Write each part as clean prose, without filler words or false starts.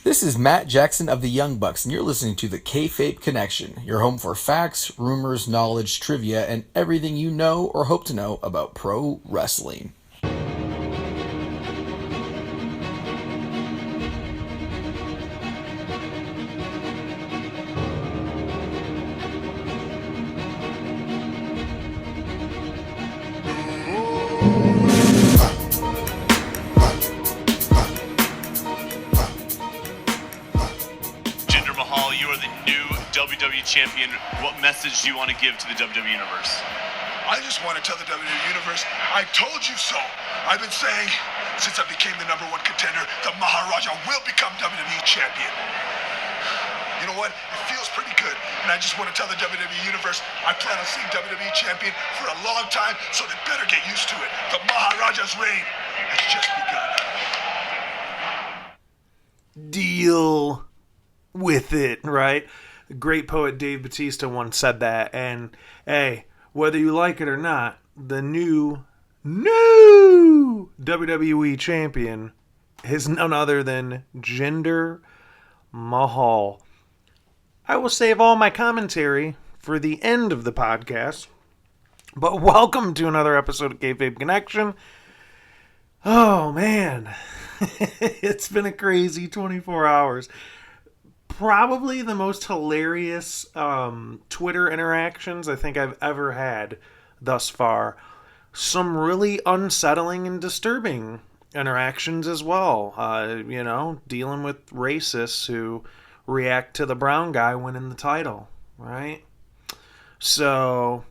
This is Matt Jackson of the Young Bucks, and you're listening to the Kayfabe Connection, your home for facts, rumors, knowledge, trivia, and everything you know or hope to know about pro wrestling. Jinder Mahal, you are the new WWE Champion. What message do you want to give to the WWE Universe? I just want to tell the WWE Universe, I told you so. I've been saying since I became the number one contender, the Maharaja will become WWE Champion. You know what? It feels pretty good. And I just want to tell the WWE Universe, I plan on seeing WWE Champion for a long time, so they better get used to it. The Maharaja's reign has just begun. Deal with it, right? The great poet Dave Bautista once said that, and hey, whether you like it or not, the new WWE Champion is none other than Jinder Mahal. I will save all my commentary for the end of the podcast, but welcome to another episode of Kayfabe Connection. Oh man, it's been a crazy 24 hours. Probably the most hilarious Twitter interactions I think I've ever had thus far. Some really unsettling and disturbing interactions as well. Dealing with racists who react to the brown guy winning the title, right? So,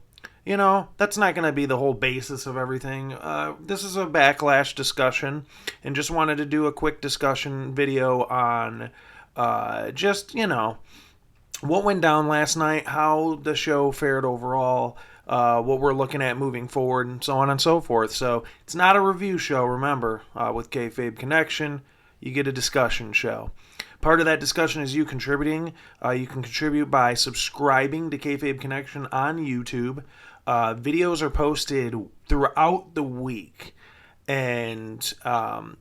that's not going to be the whole basis of everything. This is a backlash discussion, and just wanted to do a quick discussion video on what went down last night, how the show fared overall, what we're looking at moving forward, and so on and so forth. So it's not a review show, remember. With Kayfabe Connection, you get a discussion show. Part of that discussion is you contributing. You can contribute by subscribing to Kayfabe Connection on YouTube. Videos are posted throughout the week. And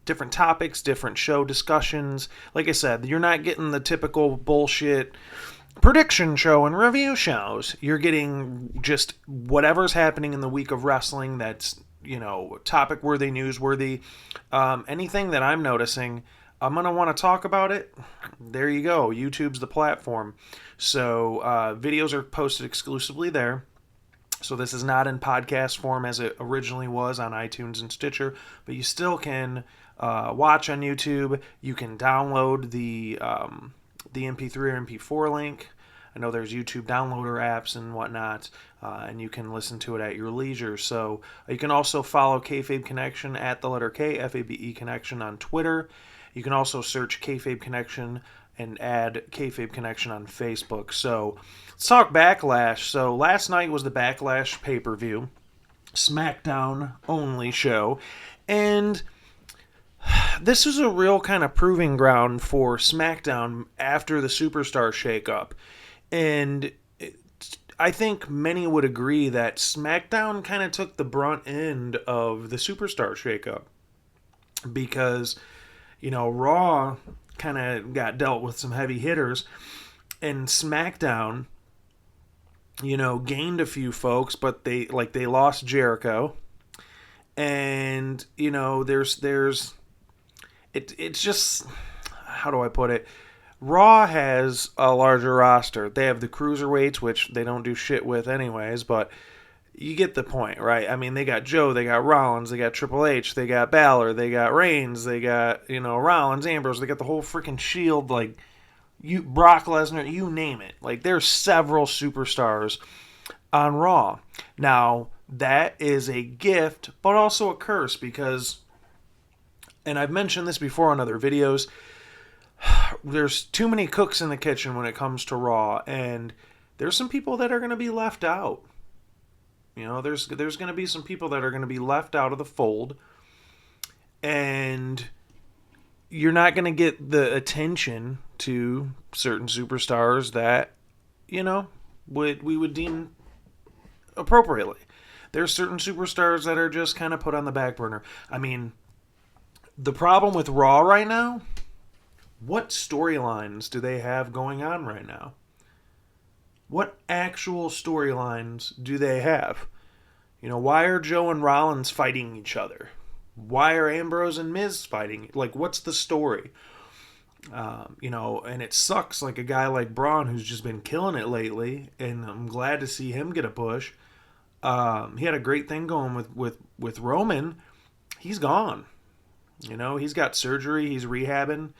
different topics, different show discussions. Like I said, you're not getting the typical bullshit prediction show and review shows. You're getting just whatever's happening in the week of wrestling that's, topic worthy, newsworthy. Anything that I'm noticing, I'm going to want to talk about it. There you go. YouTube's the platform. So videos are posted exclusively there. So this is not in podcast form as it originally was on iTunes and Stitcher, but you still can watch on YouTube. You can download the MP3 or MP4 link. I know there's YouTube downloader apps and whatnot, and you can listen to it at your leisure. So you can also follow Kayfabe Connection at the letter K, F-A-B-E Connection on Twitter. You can also search Kayfabe Connection and add Kayfabe Connection on Facebook. So let's talk Backlash. So last night was the Backlash pay-per-view, SmackDown only show, and this is a real kind of proving ground for SmackDown after the Superstar shakeup. And I think many would agree that SmackDown kind of took the brunt end of the Superstar shakeup because, Raw kind of got dealt with some heavy hitters, and SmackDown, gained a few folks, but they lost Jericho, and it's just, how do I put it? Raw has a larger roster. They have the cruiserweights, which they don't do shit with anyways, but you get the point, right? I mean, they got Joe, they got Rollins, they got Triple H, they got Balor, they got Reigns, they got, Rollins, Ambrose, they got the whole freaking Shield, Brock Lesnar, you name it. There's several superstars on Raw. Now, that is a gift, but also a curse because, and I've mentioned this before on other videos, there's too many cooks in the kitchen when it comes to Raw, and there's some people that are going to be left out. There's going to be some people that are going to be left out of the fold, and you're not going to get the attention to certain superstars that, we would deem appropriately. There's certain superstars that are just kind of put on the back burner. I mean, the problem with Raw right now what storylines do they have going on right now? What actual storylines do they have? Why are Joe and Rollins fighting each other? Why are Ambrose and Miz fighting? Like, what's the story? And it sucks, like a guy like Braun who's just been killing it lately, and I'm glad to see him get a push. He had a great thing going with Roman. He's gone. He's got surgery. He's rehabbing.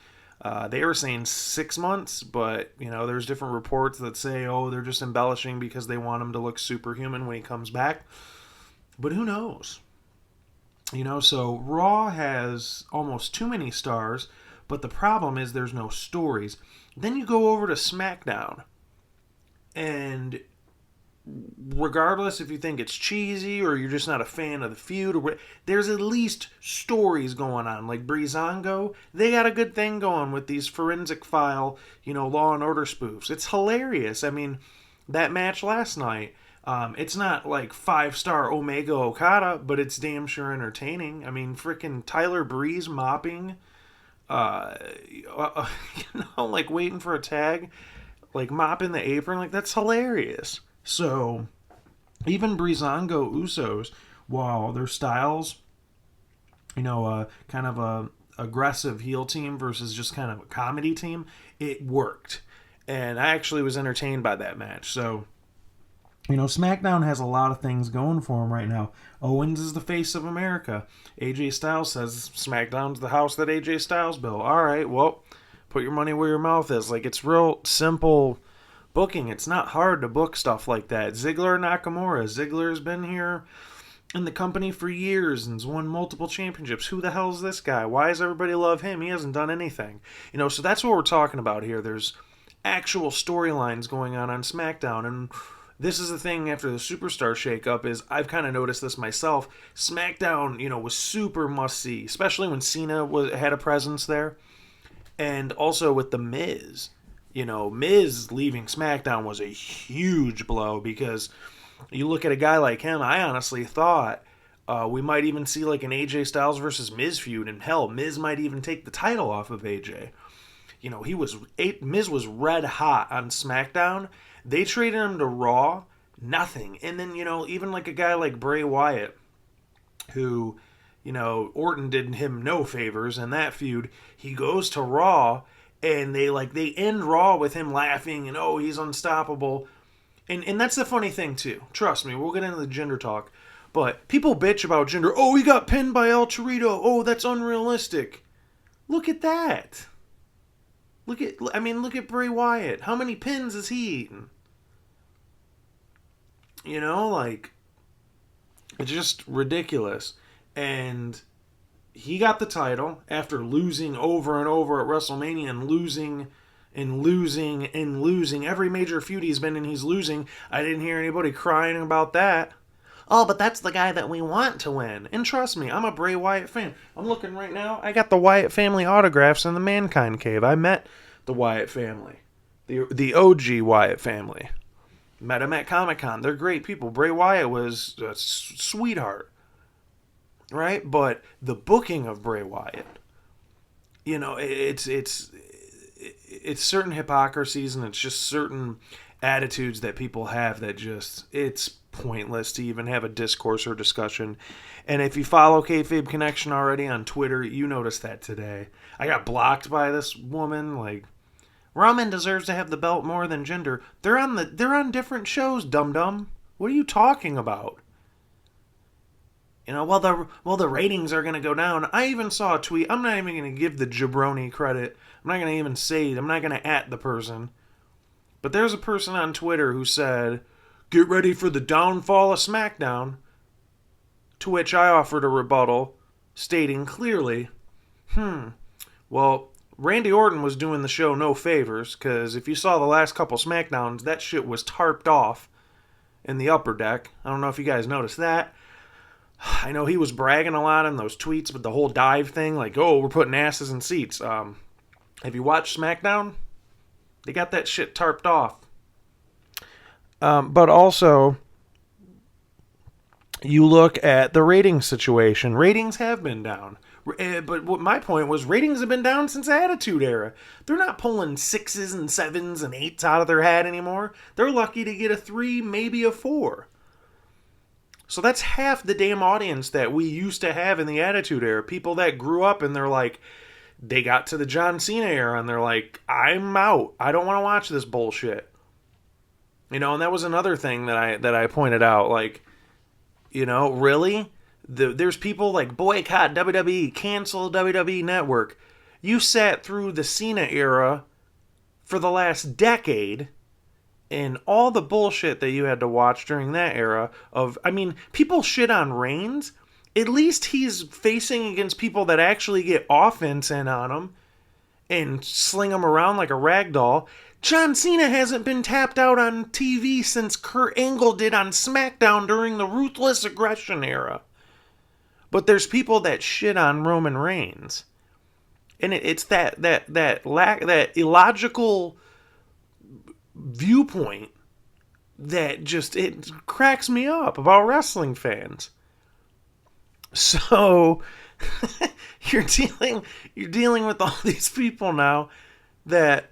They were saying 6 months, but, there's different reports that say, oh, they're just embellishing because they want him to look superhuman when he comes back. But who knows? So Raw has almost too many stars, but the problem is there's no stories. Then you go over to SmackDown, and regardless if you think it's cheesy or you're just not a fan of the feud, there's at least stories going on. Like Breezango, they got a good thing going with these forensic file, Law and Order spoofs. It's hilarious. I mean, that match last night, it's not like 5-star Omega Okada, but it's damn sure entertaining. I mean, freaking Tyler Breeze mopping, like waiting for a tag, like mopping the apron, like that's hilarious. So, even Breezango Usos, while their styles, kind of a aggressive heel team versus just kind of a comedy team, it worked. And I actually was entertained by that match. So, SmackDown has a lot of things going for him right now. Owens is the face of America. AJ Styles says SmackDown's the house that AJ Styles built. All right, well, put your money where your mouth is. Like, it's real simple booking. It's not hard to book stuff like that. Ziggler Nakamura. Ziggler's been here in the company for years and has won multiple championships. Who the hell is this guy? Why does everybody love him? He hasn't done anything. So that's what we're talking about here. There's actual storylines going on SmackDown, and this is the thing after the Superstar shakeup is I've kind of noticed this myself. SmackDown, was super must-see, especially when Cena had a presence there. And also with The Miz. Miz leaving SmackDown was a huge blow because you look at a guy like him, I honestly thought we might even see like an AJ Styles versus Miz feud, and hell, Miz might even take the title off of AJ. Miz was red hot on SmackDown. They traded him to Raw, nothing. And then, even like a guy like Bray Wyatt, who, Orton did him no favors in that feud. He goes to Raw, and they end Raw with him laughing, and oh, he's unstoppable. And that's the funny thing, too. Trust me, we'll get into the Jinder talk. But people bitch about Jinder. Oh, he got pinned by El Torito. Oh, that's unrealistic. Look at that. Look at Bray Wyatt. How many pins has he eaten? It's just ridiculous. And he got the title after losing over and over at WrestleMania and losing and losing and losing. Every major feud he's been in, he's losing. I didn't hear anybody crying about that. Oh, but that's the guy that we want to win. And trust me, I'm a Bray Wyatt fan. I'm looking right now. I got the Wyatt family autographs in the Mankind Cave. I met the Wyatt family. The OG Wyatt family. Met him at Comic-Con. They're great people. Bray Wyatt was a sweetheart. Right? But the booking of Bray Wyatt, it's certain hypocrisies and it's just certain attitudes that people have that just, it's pointless to even have a discourse or discussion. And if you follow Kayfabe Connection already on Twitter, you noticed that today. I got blocked by this woman, like, Roman deserves to have the belt more than Jinder. They're on different shows, dum-dum. What are you talking about? The ratings are going to go down. I even saw a tweet. I'm not even going to give the jabroni credit. I'm not going to even say it. I'm not going to at the person. But there's a person on Twitter who said, "Get ready for the downfall of SmackDown." To which I offered a rebuttal, stating clearly, well, Randy Orton was doing the show no favors, because if you saw the last couple SmackDowns, that shit was tarped off in the upper deck. I don't know if you guys noticed that. I know he was bragging a lot in those tweets with the whole dive thing, like, oh, we're putting asses in seats. Have you watched SmackDown? They got that shit tarped off. But also, you look at the ratings situation. Ratings have been down. But what my point was, ratings have been down since the Attitude Era. They're not pulling 6s and 7s and 8s out of their hat anymore. They're lucky to get a 3, maybe a 4. So that's half the damn audience that we used to have in the Attitude Era. People that grew up and they're like, they got to the John Cena era and they're like, I'm out. I don't want to watch this bullshit. You know, and that was another thing that I pointed out. Like, you know, really? There's people like boycott WWE, cancel WWE Network. You sat through the Cena era for the last decade and all the bullshit that you had to watch during that era of, I mean, people shit on Reigns. At least he's facing against people that actually get offense in on him and sling him around like a rag doll. John Cena hasn't been tapped out on TV since Kurt Angle did on SmackDown during the Ruthless Aggression era. But there's people that shit on Roman Reigns. And it's that illogical viewpoint that just, it cracks me up about wrestling fans. So you're dealing with all these people now that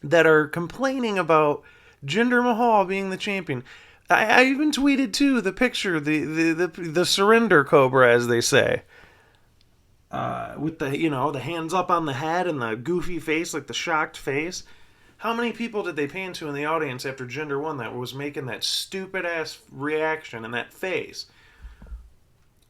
that are complaining about Jinder Mahal being the champion. I even tweeted too the picture, the surrender cobra, as they say, with the, you know, the hands up on the head and the goofy face, like the shocked face. How many people did they pan to in the audience after Jinder won that was making that stupid ass reaction and that face?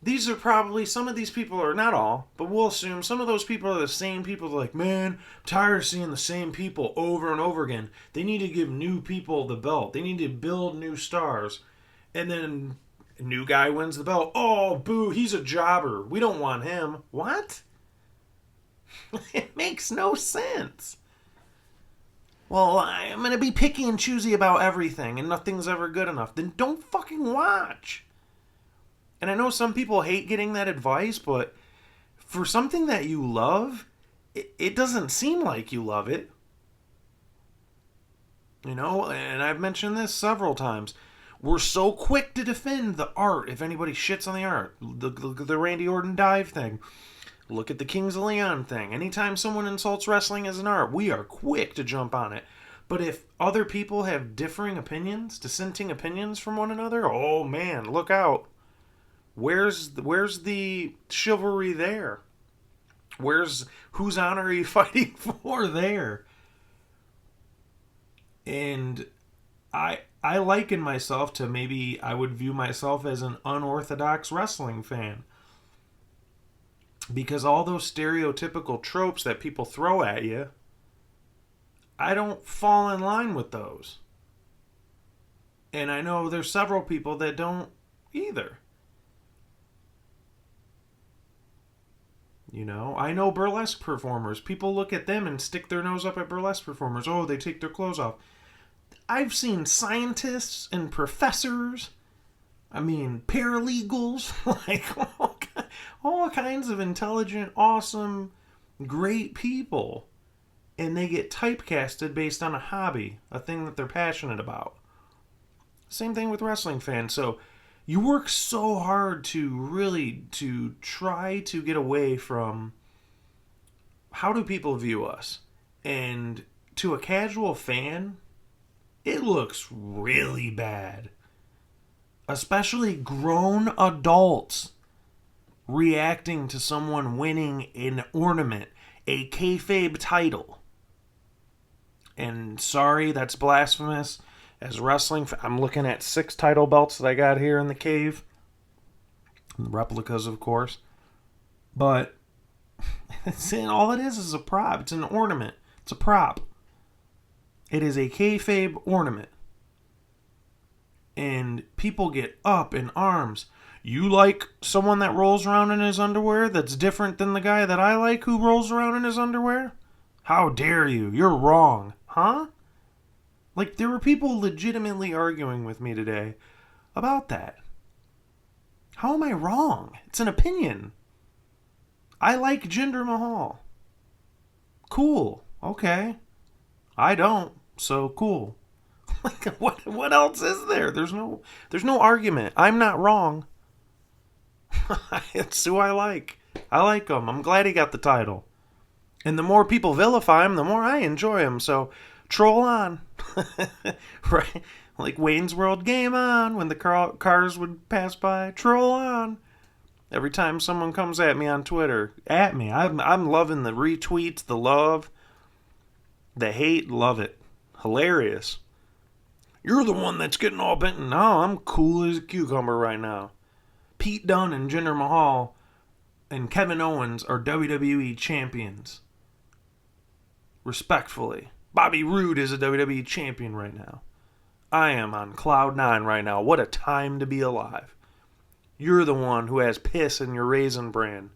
These are probably, some of these people are, not all, but we'll assume some of those people are the same people like, man, I'm tired of seeing the same people over and over again. They need to give new people the belt. They need to build new stars. And then a new guy wins the belt. Oh, boo, he's a jobber. We don't want him. What? It makes no sense. Well, I'm going to be picky and choosy about everything and nothing's ever good enough. Then don't fucking watch. And I know some people hate getting that advice, but for something that you love, it doesn't seem like you love it. You know, and I've mentioned this several times. We're so quick to defend the art if anybody shits on the art. The Randy Orton dive thing. Look at the Kings of Leon thing. Anytime someone insults wrestling as an art, we are quick to jump on it. But if other people have differing opinions, dissenting opinions from one another, oh man, look out. Where's the chivalry there? Whose honor are you fighting for there? And I liken myself to, maybe I would view myself as an unorthodox wrestling fan. Because all those stereotypical tropes that people throw at you, I don't fall in line with those. And I know there's several people that don't either. You know, I know burlesque performers. People look at them and stick their nose up at burlesque performers. Oh, they take their clothes off. I've seen scientists and professors, I mean, paralegals, like all kinds of intelligent, awesome, great people. And they get typecasted based on a hobby, a thing that they're passionate about. Same thing with wrestling fans. So you work so hard to try to get away from how do people view us. And to a casual fan, it looks really bad. Especially grown adults reacting to someone winning an ornament, a kayfabe title. And sorry, that's blasphemous. As wrestling, I'm looking at 6 title belts that I got here in the cave. Replicas, of course. But all it is a prop. It's an ornament. It's a prop. It is a kayfabe ornament. And people get up in arms. You like someone that rolls around in his underwear that's different than the guy that I like who rolls around in his underwear? How dare you? You're wrong. Huh? Like, there were people legitimately arguing with me today about that. How am I wrong? It's an opinion. I like Jinder Mahal. Cool. Okay. I don't. So cool. Like, what else is there? There's no argument. I'm not wrong. It's who I like. I like him. I'm glad he got the title. And the more people vilify him, the more I enjoy him. So, troll on. Right? Like Wayne's World, game on. When the cars would pass by, troll on. Every time someone comes at me on Twitter, at me. I'm loving the retweets, the love, the hate, love it. Hilarious. You're the one that's getting all bent. No, I'm cool as a cucumber right now. Pete Dunne and Jinder Mahal and Kevin Owens are WWE champions. Respectfully. Bobby Roode is a WWE champion right now. I am on cloud 9 right now. What a time to be alive. You're the one who has piss in your Raisin Bran.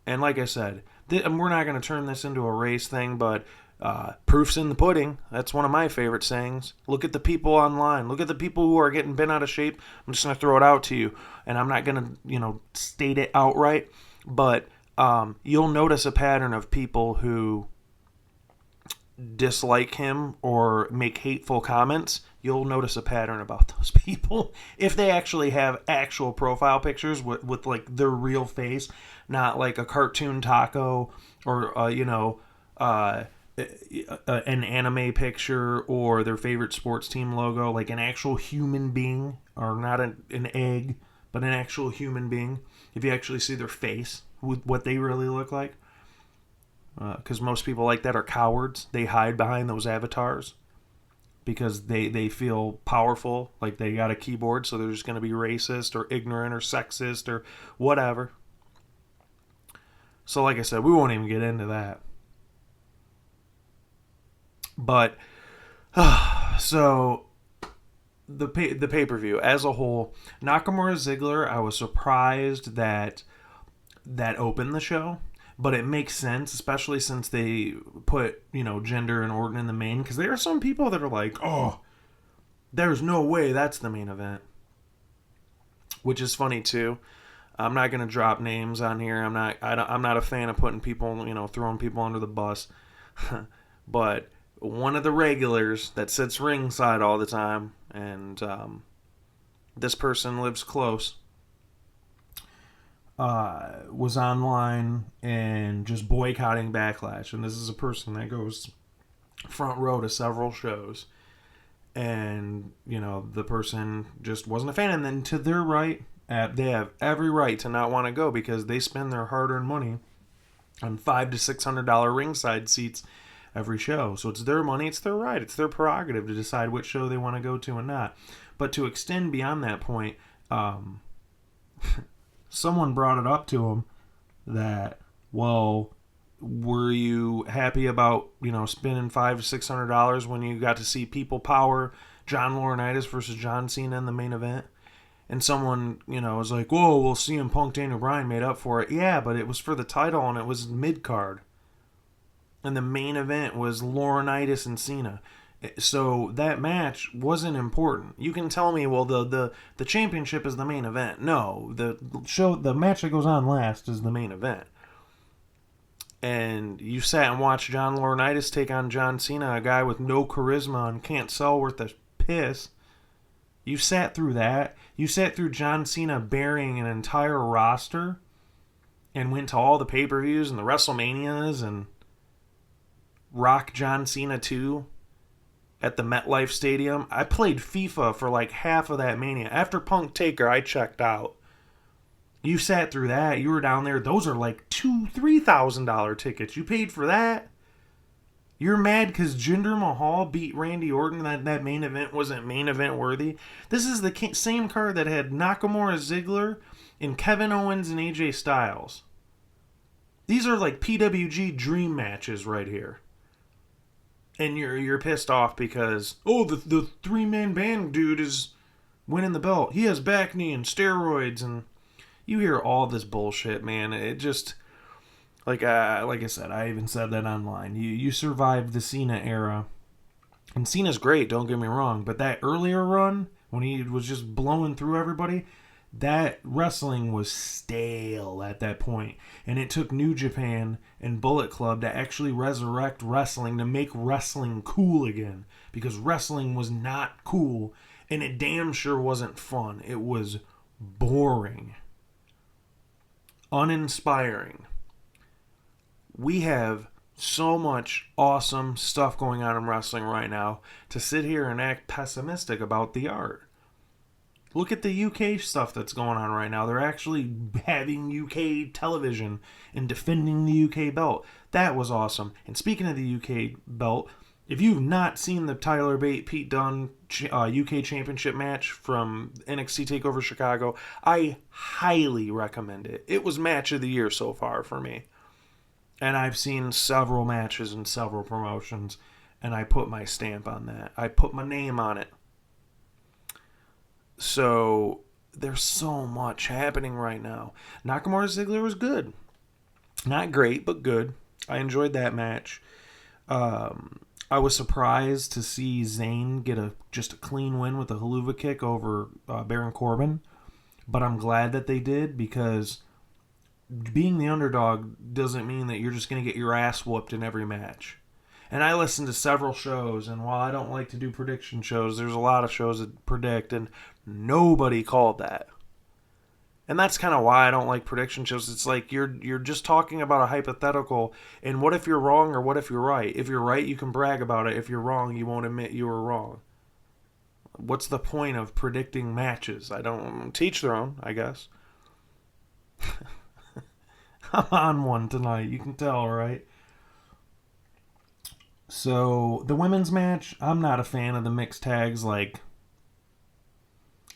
And like I said, we're not going to turn this into a race thing, but proof's in the pudding. That's one of my favorite sayings. Look at the people online. Look at the people who are getting bent out of shape. I'm just going to throw it out to you. And I'm not going to, state it outright. But you'll notice a pattern of people who dislike him or make hateful comments. You'll notice a pattern about those people. If they actually have actual profile pictures with like their real face, not like a cartoon taco or, an anime picture or their favorite sports team logo, like an actual human being, or not an egg, but an actual human being. If you actually see their face, what they really look like. Because most people like that are cowards. They hide behind those avatars because they feel powerful, like they got a keyboard, so they're just going to be racist or ignorant or sexist or whatever. So like I said, we won't even get into that. But, so, the pay-per-view as a whole, Nakamura Ziggler, I was surprised that opened the show. But it makes sense, especially since they put, Jinder and Orton in the main. Because there are some people that are like, oh, there's no way that's the main event. Which is funny, too. I'm not going to drop names on here. I'm not a fan of putting people, throwing people under the bus. But one of the regulars that sits ringside all the time, and this person lives close, was online and just boycotting Backlash. And this is a person that goes front row to several shows. And, the person just wasn't a fan. And then to their right, they have every right to not want to go because they spend their hard-earned money on $500 to $600 ringside seats every show. So it's their money, it's their right, it's their prerogative to decide which show they want to go to and not. But to extend beyond that point, someone brought it up to him that, well, were you happy about, spending $500 to $600 when you got to see People Power, John Laurinaitis versus John Cena in the main event? And someone, was like, whoa, well, CM Punk, Daniel Bryan made up for it. Yeah, but it was for the title and it was mid-card. And the main event was Laurinaitis and Cena. So that match wasn't important. You can tell me, well, the championship is the main event. No, the match that goes on last is the main event. And you sat and watched John Laurinaitis take on John Cena, a guy with no charisma and can't sell worth a piss. You sat through that. You sat through John Cena burying an entire roster and went to all the pay-per-views and the WrestleManias and Rock John Cena 2 at the MetLife Stadium. I played FIFA for like half of that Mania. After Punk Taker, I checked out. You sat through that. You were down there. Those are like $2,000-$3,000 tickets. You paid for that. You're mad because Jinder Mahal beat Randy Orton. That main event wasn't main event worthy. This is the same card that had Nakamura, Ziggler, and Kevin Owens and AJ Styles. These are like PWG dream matches right here. And you're pissed off because, oh, the three-man band dude is winning the belt. He has back knee and steroids, and you hear all this bullshit, man. It just, like I said, I even said that online. You survived the Cena era, and Cena's great, don't get me wrong, but that earlier run, when he was just blowing through everybody, That wrestling was stale at that point, and it took New Japan and Bullet Club to actually resurrect wrestling, to make wrestling cool again, because wrestling was not cool, and it damn sure wasn't fun. It was boring, uninspiring. We have so much awesome stuff going on in wrestling right now to sit here and act pessimistic about the art. Look at the UK stuff that's going on right now. They're actually having UK television and defending the UK belt. That was awesome. And speaking of the UK belt, if you've not seen the Tyler Bate Pete Dunne UK Championship match from NXT TakeOver Chicago, I highly recommend it. It was match of the year so far for me. And I've seen several matches in several promotions, and I put my stamp on that. I put my name on it. So there's so much happening right now. Nakamura Ziggler was good. Not great, but good. I enjoyed that match. I was surprised to see Zayn get just a clean win with a haluva kick over Baron Corbin. But I'm glad that they did, because being the underdog doesn't mean that you're just going to get your ass whooped in every match. And I listen to several shows, and while I don't like to do prediction shows, there's a lot of shows that predict, and nobody called that. And that's kind of why I don't like prediction shows. It's like you're just talking about a hypothetical, and what if you're wrong or what if you're right? If you're right, you can brag about it. If you're wrong, you won't admit you were wrong. What's the point of predicting matches? I don't teach their own, I guess. I'm on one tonight, you can tell, right? So, the women's match, I'm not a fan of the mixed tags, like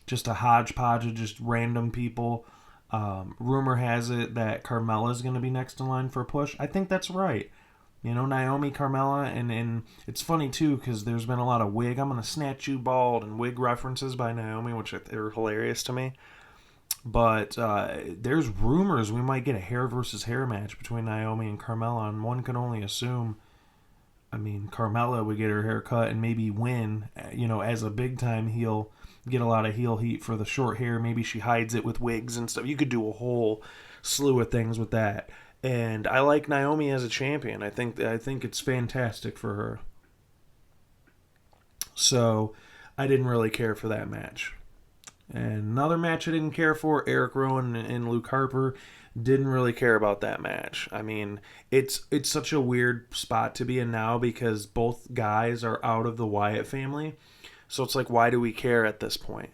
just a hodgepodge of just random people. Rumor has it that Carmella's going to be next in line for a push. I think that's right. You know, Naomi, Carmella, and it's funny too, because there's been a lot of wig, I'm going to snatch you bald, and wig references by Naomi, which are hilarious to me. But there's rumors we might get a hair versus hair match between Naomi and Carmella, and one can only assume, I mean, Carmella would get her hair cut and maybe win, you know, as a big-time heel, get a lot of heel heat for the short hair. Maybe she hides it with wigs and stuff. You could do a whole slew of things with that. And I like Naomi as a champion. I think it's fantastic for her. So I didn't really care for that match. And another match I didn't care for, Eric Rowan and Luke Harper. Didn't really care about that match. I mean, it's such a weird spot to be in now, because both guys are out of the Wyatt family. So it's like, why do we care at this point?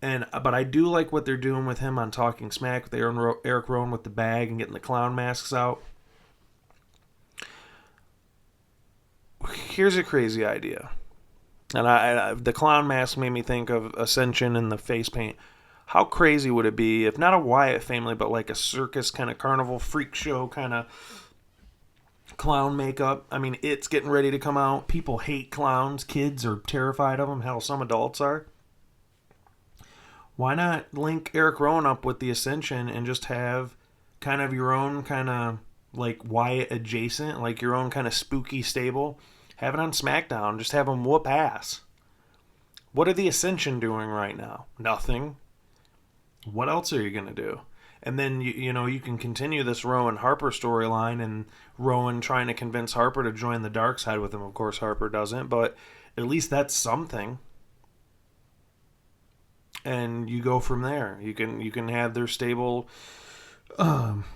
But I do like what they're doing with him on Talking Smack, with Eric Rowan with the bag and getting the clown masks out. Here's a crazy idea. And the clown mask made me think of Ascension and the face paint. How crazy would it be if not a Wyatt family, but like a circus kind of carnival freak show kind of clown makeup? I mean, it's getting ready to come out. People hate clowns. Kids are terrified of them. Hell, some adults are. Why not link Eric Rowan up with the Ascension and just have kind of your own kind of like Wyatt adjacent, like your own kind of spooky stable? Have it on SmackDown. Just have them whoop ass. What are the Ascension doing right now? Nothing. What else are you going to do? And then, you can continue this Rowan Harper storyline, and Rowan trying to convince Harper to join the dark side with him. Of course, Harper doesn't, but at least that's something. And you go from there. You can have their stable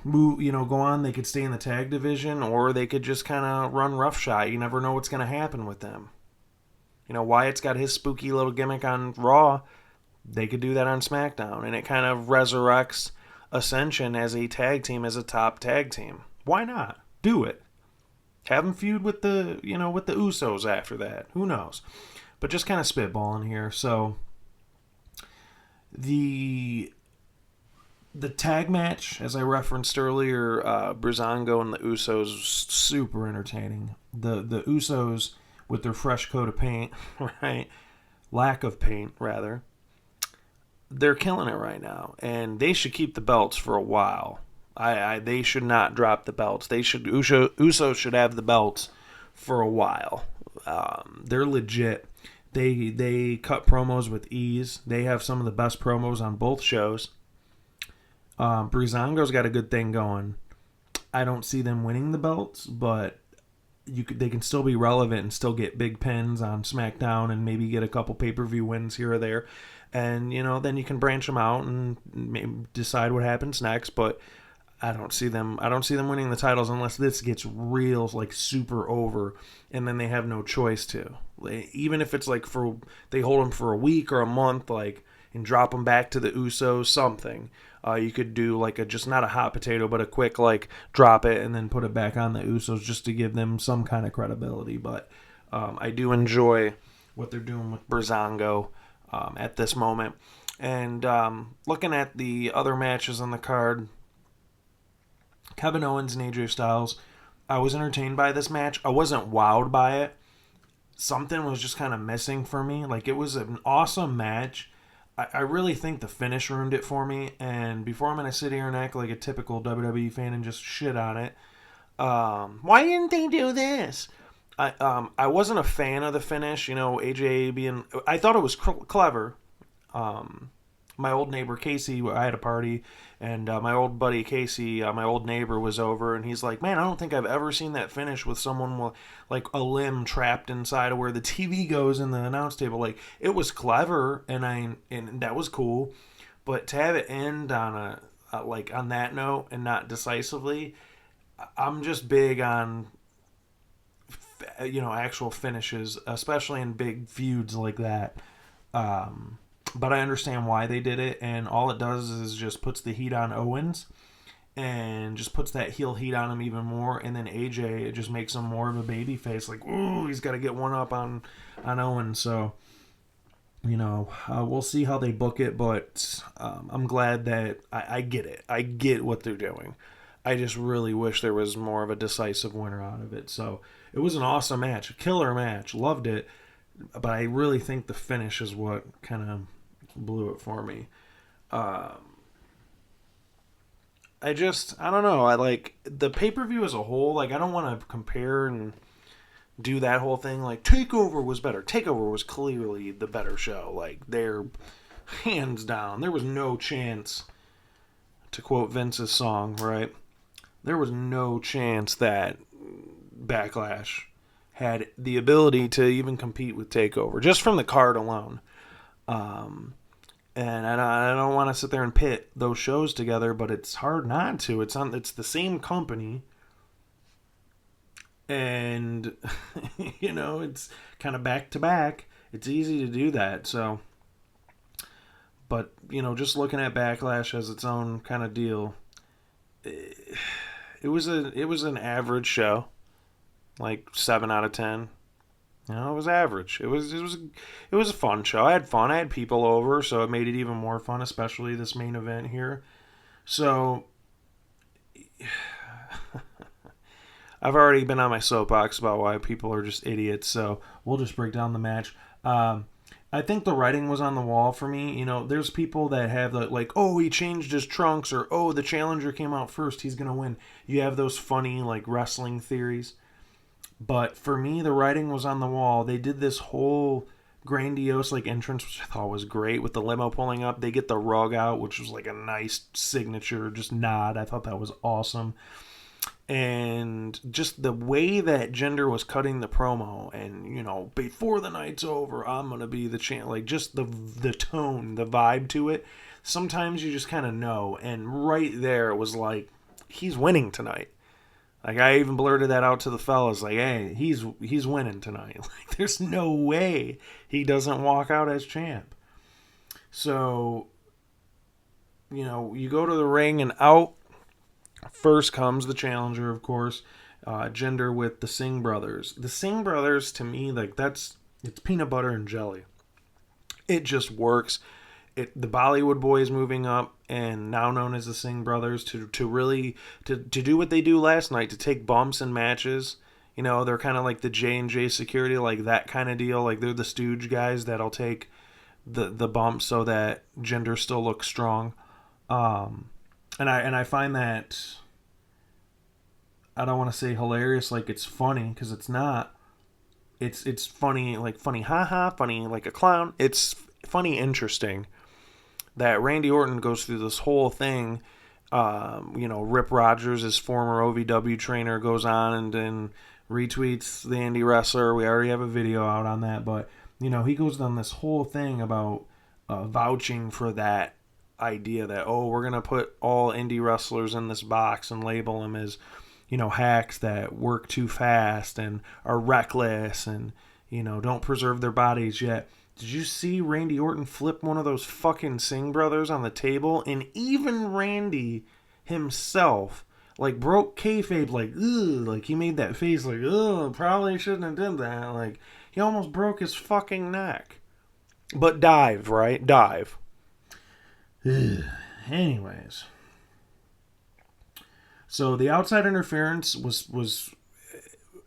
move, go on. They could stay in the tag division, or they could just kind of run roughshod. You never know what's going to happen with them. Wyatt's got his spooky little gimmick on Raw. They could do that on SmackDown, and it kind of resurrects Ascension as a tag team, as a top tag team. Why not? Do it. Have them feud with the Usos after that. Who knows? But just kind of spitballing here. So the tag match, as I referenced earlier, Breezango and the Usos, super entertaining. The Usos with their fresh coat of paint, right? Lack of paint, rather. They're killing it right now, and they should keep the belts for a while. They should not drop the belts. Usos should have the belts for a while. They're legit. They cut promos with ease. They have some of the best promos on both shows. Breezango's got a good thing going. I don't see them winning the belts, but they can still be relevant and still get big pins on SmackDown and maybe get a couple pay-per-view wins here or there. And, then you can branch them out and maybe decide what happens next. But I don't see them winning the titles unless this gets real, like, super over, and then they have no choice to. Even if it's like they hold them for a week or a month, like, and drop them back to the Usos, something. You could do like just not a hot potato, but a quick like drop it and then put it back on the Usos just to give them some kind of credibility. But I do enjoy what they're doing with Breezango at this moment. And looking at the other matches on the card, Kevin Owens and AJ Styles, I was entertained by this match. I wasn't wowed by it. Something was just kind of missing for me. Like, it was an awesome match. I really think the finish ruined it for me, and before I'm going to sit here and act like a typical WWE fan and just shit on it, why didn't they do this? I wasn't a fan of the finish, AJ being... I thought it was clever. My old neighbor Casey, I had a party, and my old buddy Casey, my old neighbor, was over, and he's like, man, I don't think I've ever seen that finish with someone with, like, a limb trapped inside of where the TV goes in the announce table. Like, it was clever, and that was cool, but to have it end on on that note and not decisively, I'm just big on actual finishes, especially in big feuds like that. But I understand why they did it, and all it does is just puts the heat on Owens and just puts that heel heat on him even more, and then AJ, it just makes him more of a baby face, like, ooh, he's got to get one up on Owens. So, we'll see how they book it, but I'm glad that I get it. I get what they're doing. I just really wish there was more of a decisive winner out of it. So, it was an awesome match, a killer match, loved it, but I really think the finish is what kind of blew it for me. I don't know. I like the pay-per-view as a whole. Like, I don't want to compare and do that whole thing. Like, TakeOver was better. TakeOver was clearly the better show. Like, they're hands down. There was no chance, to quote Vince's song, right? There was no chance that Backlash had the ability to even compete with TakeOver, just from the card alone. And I don't want to sit there and pit those shows together, but it's hard not to. It's the same company, and it's kind of back to back. It's easy to do that. So, but just looking at Backlash as its own kind of deal, it was an average show, like 7 out of 10. It was average. It was a fun show. I had fun. I had people over, so it made it even more fun, especially this main event here. So I've already been on my soapbox about why people are just idiots, so we'll just break down the match. I think the writing was on the wall for me. There's people that have oh, he changed his trunks, or oh, the challenger came out first, he's going to win. You have those funny wrestling theories. But for me, the writing was on the wall. They did this whole grandiose entrance, which I thought was great, with the limo pulling up. They get the rug out, which was a nice signature, just nod. I thought that was awesome. And just the way that Jinder was cutting the promo, and before the night's over, I'm gonna be the champ. Just the tone, the vibe to it. Sometimes you just kind of know, and right there it was he's winning tonight. I even blurted that out to the fellas, hey, he's winning tonight. There's no way he doesn't walk out as champ. So, you go to the ring, and out first comes the challenger, of course, Jinder with the Singh brothers. The Singh brothers, to me, it's peanut butter and jelly. It just works. The Bollywood boys moving up, and now known as the Singh brothers, to really do what they do last night, to take bumps in matches. They're kind of like the J&J security, that kind of deal. They're the stooge guys that'll take the bumps so that Jinder still looks strong. And I find that, I don't want to say hilarious, it's funny, because it's not. It's funny, like funny haha, funny like a clown. It's funny, interesting that Randy Orton goes through this whole thing. Rip Rogers, his former OVW trainer, goes on and then retweets the indie wrestler. We already have a video out on that, but he goes on this whole thing about vouching for that idea that, oh, we're gonna put all indie wrestlers in this box and label them as hacks that work too fast and are reckless and don't preserve their bodies yet. Did you see Randy Orton flip one of those fucking Singh brothers on the table? And even Randy himself, like, broke kayfabe, like, ugh, like, he made that face, like, ugh, probably shouldn't have done that. Like, he almost broke his fucking neck. But dive, right? Dive. Ugh. Anyways. So the outside interference was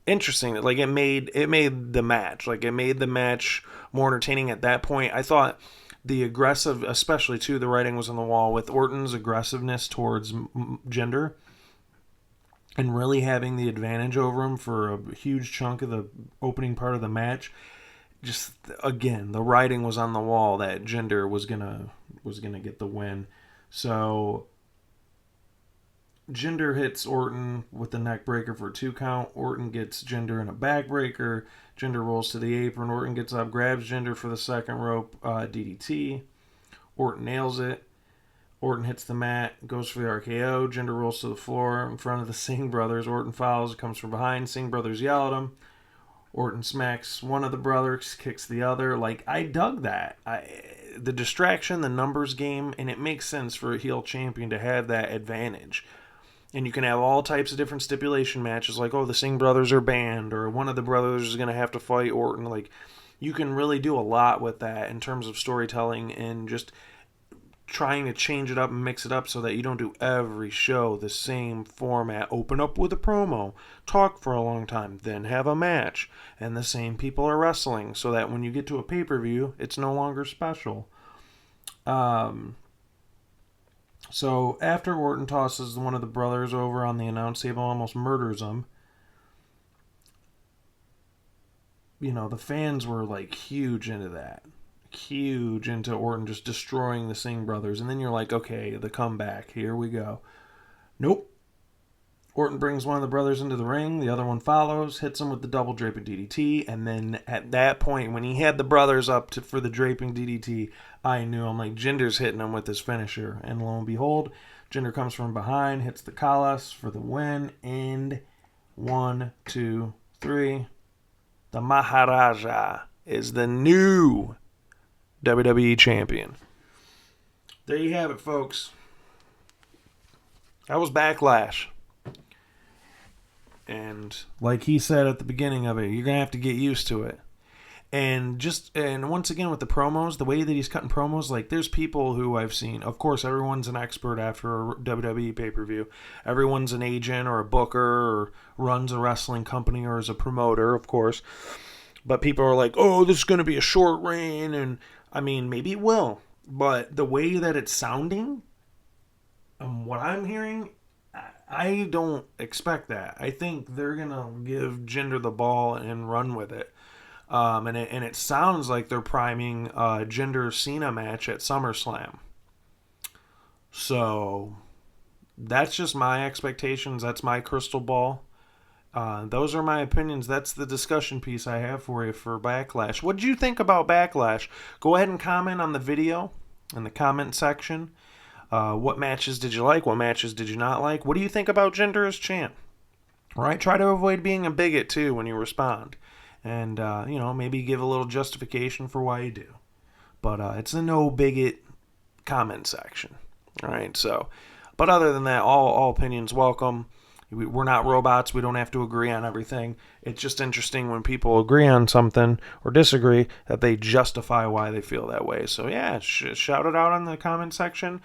interesting. Like, it made the match. Like, it made the match more entertaining at that point. I thought the aggressive, especially too, the writing was on the wall with Orton's aggressiveness towards Jinder and really having the advantage over him for a huge chunk of the opening part of the match. Just, again, the writing was on the wall that Jinder was gonna get the win. So Jinder hits Orton with the neck breaker for a 2 count. Orton gets Jinder in a back breaker. Jinder rolls to the apron. Orton gets up, grabs Jinder for the second rope DDT. Orton nails it. Orton hits the mat, goes for the RKO. Jinder rolls to the floor in front of the Singh brothers. Orton follows, comes from behind. Singh brothers yell at him. Orton smacks one of the brothers, kicks the other. Like, I dug that. The distraction, the numbers game, and it makes sense for a heel champion to have that advantage. And you can have all types of different stipulation matches, like, oh, the Singh brothers are banned, or one of the brothers is going to have to fight Orton. Like, you can really do a lot with that in terms of storytelling and just trying to change it up and mix it up so that you don't do every show the same format. Open up with a promo, talk for a long time, then have a match, and the same people are wrestling, so that when you get to a pay-per-view, it's no longer special. So after Orton tosses one of the brothers over on the announce table, almost murders him, the fans were like huge into that. Huge into Orton just destroying the Singh brothers. And then you're like, okay, the comeback, here we go. Nope. Orton brings one of the brothers into the ring, the other one follows, hits him with the double draping DDT, and then at that point, when he had the brothers up for the draping DDT, I knew, I'm like, Jinder's hitting him with his finisher. And lo and behold, Jinder comes from behind, hits the Kalas for the win, and 1, 2, 3. The Maharaja is the new WWE Champion. There you have it, folks. That was Backlash. And like he said at the beginning of it, you're going to have to get used to it. And once again with the promos, the way that he's cutting promos, like, there's people who I've seen, of course, everyone's an expert after a WWE pay-per-view. Everyone's an agent or a booker or runs a wrestling company or is a promoter, of course. But people are like, oh, this is going to be a short reign. And, I mean, maybe it will. But the way that it's sounding, and what I'm hearing, I don't expect that. I think they're going to give Jinder the ball and run with it. And it sounds like they're priming a Jinder Cena match at SummerSlam. So that's just my expectations. That's my crystal ball. Those are my opinions. That's the discussion piece I have for you for Backlash. What did you think about Backlash? Go ahead and comment on the video in the comment section. What matches did you like? What matches did you not like? What do you think about Jinder as champ? All right, try to avoid being a bigot too when you respond. And, maybe give a little justification for why you do. But it's a no bigot comment section. All right, so. But other than that, all opinions welcome. We're not robots. We don't have to agree on everything. It's just interesting when people agree on something or disagree that they justify why they feel that way. So, yeah, shout it out in the comment section.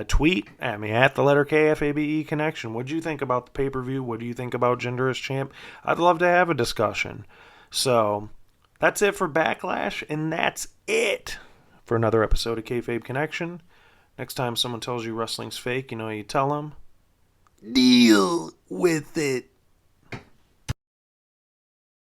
Tweet at me at the letter Kayfabe Connection. What do you think about the pay-per-view? What do you think about Jinder as champ? I'd love to have a discussion. So, that's it for Backlash, and that's it for another episode of Kayfabe Connection. Next time someone tells you wrestling's fake, you tell them, deal with it.